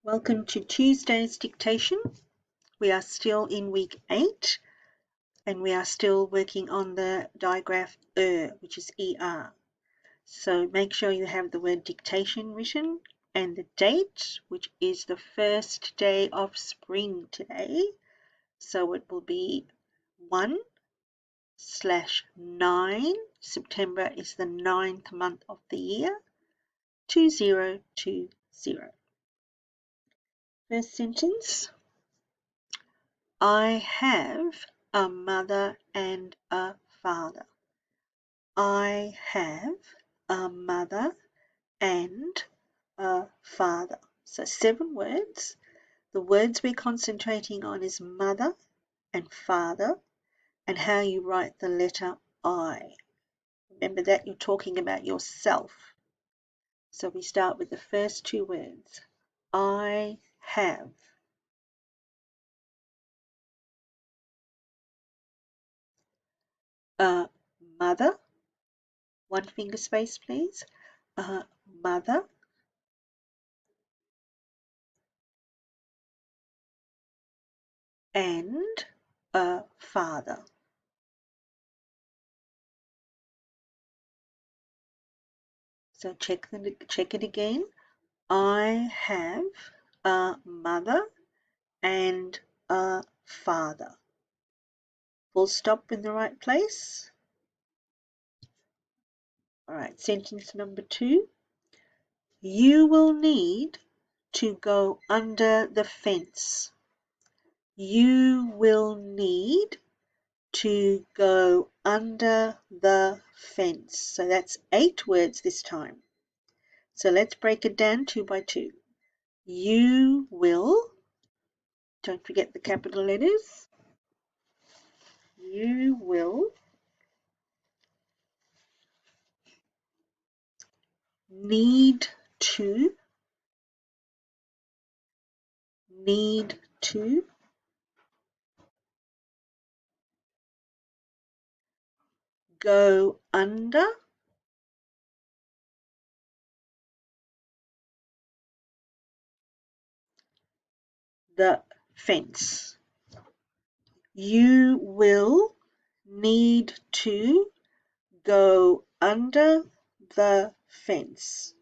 Welcome to Tuesday's dictation. We are still in week 8 and we are still working on the digraph which is ER. So make sure you have the word dictation written and the date, which is the first day of spring today. So it will be 1/9. September is the 9th month of the year, 2020. First sentence. I have a mother and a father. I have a mother and a father. So 7 words. The words we're concentrating on is mother and father and how you write the letter I. Remember that you're talking about yourself. So we start with the first 2 words. I have. A mother. 1 finger space, please. A mother. And a father. So check it again. I have a mother and a father. Full stop in the right place. All right, sentence number 2. You will need to go under the fence. You will need to go under the fence. So that's 8 words this time. So let's break it down 2 by 2. You will, don't forget the capital letters, you will need to go under the fence. You will need to go under the fence.